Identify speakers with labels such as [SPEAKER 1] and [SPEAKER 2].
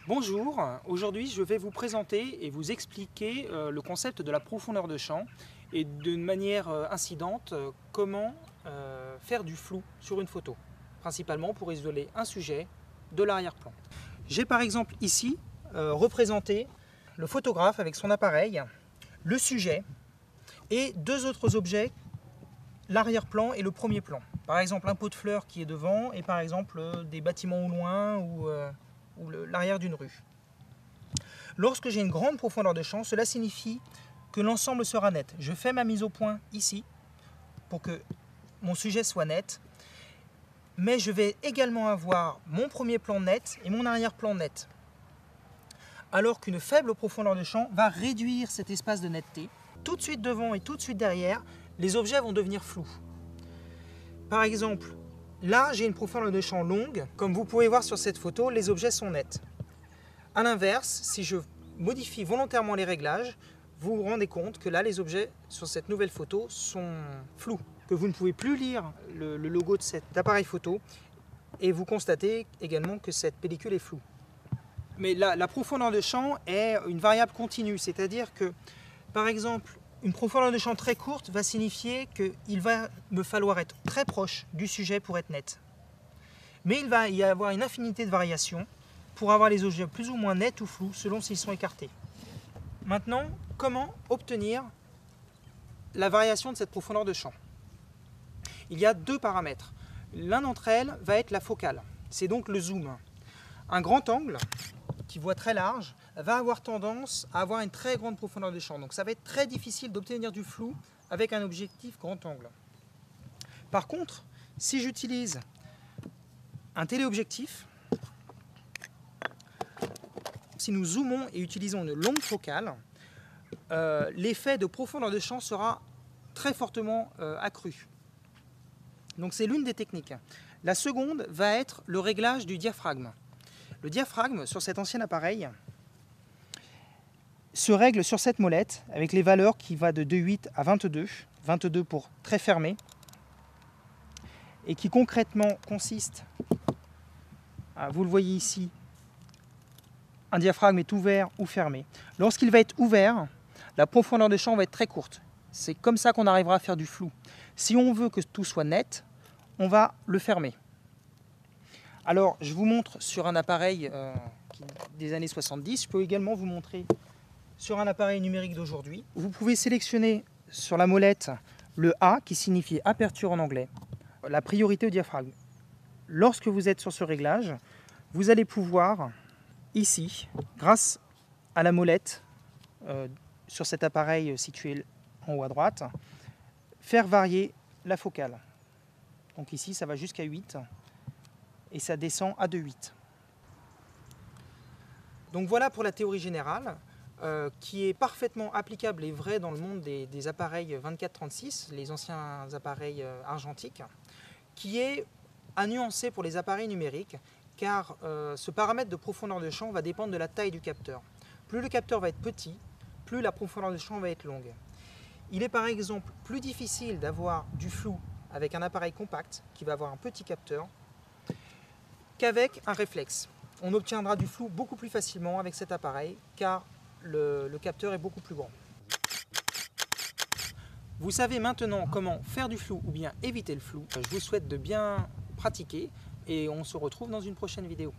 [SPEAKER 1] Bonjour, aujourd'hui je vais vous présenter et vous expliquer le concept de la profondeur de champ et d'une manière incidente comment faire du flou sur une photo, principalement pour isoler un sujet de l'arrière-plan. J'ai par exemple ici représenté le photographe avec son appareil, le sujet et deux autres objets, l'arrière-plan et le premier plan. Par exemple un pot de fleurs qui est devant et par exemple des bâtiments au loin ou l'arrière d'une rue. Lorsque j'ai une grande profondeur de champ, cela signifie que l'ensemble sera net. Je fais ma mise au point ici pour que mon sujet soit net, mais je vais également avoir mon premier plan net et mon arrière-plan net. Alors qu'une faible profondeur de champ va réduire cet espace de netteté. Tout de suite devant et tout de suite derrière, les objets vont devenir flous. Par exemple, là, j'ai une profondeur de champ longue. Comme vous pouvez voir sur cette photo, les objets sont nets. A l'inverse, si je modifie volontairement les réglages, vous vous rendez compte que là, les objets sur cette nouvelle photo sont flous, que vous ne pouvez plus lire le logo de cet appareil photo et vous constatez également que cette pellicule est floue. Mais la profondeur de champ est une variable continue, c'est-à-dire que, par exemple, une profondeur de champ très courte va signifier qu'il va me falloir être très proche du sujet pour être net. Mais il va y avoir une infinité de variations pour avoir les objets plus ou moins nets ou flous selon s'ils sont écartés. Maintenant, comment obtenir la variation de cette profondeur de champ? Il y a deux paramètres. L'un d'entre elles va être la focale, c'est donc le zoom. Un grand angle qui voit très large va avoir tendance à avoir une très grande profondeur de champ. Donc ça va être très difficile d'obtenir du flou avec un objectif grand angle. Par contre, si j'utilise un téléobjectif, si nous zoomons et utilisons une longue focale, l'effet de profondeur de champ sera très fortement accru. Donc c'est l'une des techniques. La seconde va être le réglage du diaphragme. Le diaphragme sur cet ancien appareil se règle sur cette molette avec les valeurs qui vont de 2,8 à 22, 22 pour très fermé, et qui concrètement consiste, vous le voyez ici, un diaphragme est ouvert ou fermé. Lorsqu'il va être ouvert, la profondeur de champ va être très courte. C'est comme ça qu'on arrivera à faire du flou. Si on veut que tout soit net, on va le fermer. Alors, je vous montre sur un appareil des années 70. Je peux également vous montrer sur un appareil numérique d'aujourd'hui. Vous pouvez sélectionner sur la molette le A, qui signifie aperture en anglais, la priorité au diaphragme. Lorsque vous êtes sur ce réglage, vous allez pouvoir, ici, grâce à la molette, sur cet appareil situé en haut à droite, faire varier la focale. Donc ici, ça va jusqu'à 8 et ça descend à 2,8. Donc voilà pour la théorie générale, qui est parfaitement applicable et vraie dans le monde des appareils 24-36, les anciens appareils argentiques, qui est à nuancer pour les appareils numériques, car ce paramètre de profondeur de champ va dépendre de la taille du capteur. Plus le capteur va être petit, plus la profondeur de champ va être longue. Il est par exemple plus difficile d'avoir du flou avec un appareil compact, qui va avoir un petit capteur, qu'avec un réflexe. On obtiendra du flou beaucoup plus facilement avec cet appareil, car le capteur est beaucoup plus grand. Vous savez maintenant comment faire du flou ou bien éviter le flou. Je vous souhaite de bien pratiquer et on se retrouve dans une prochaine vidéo.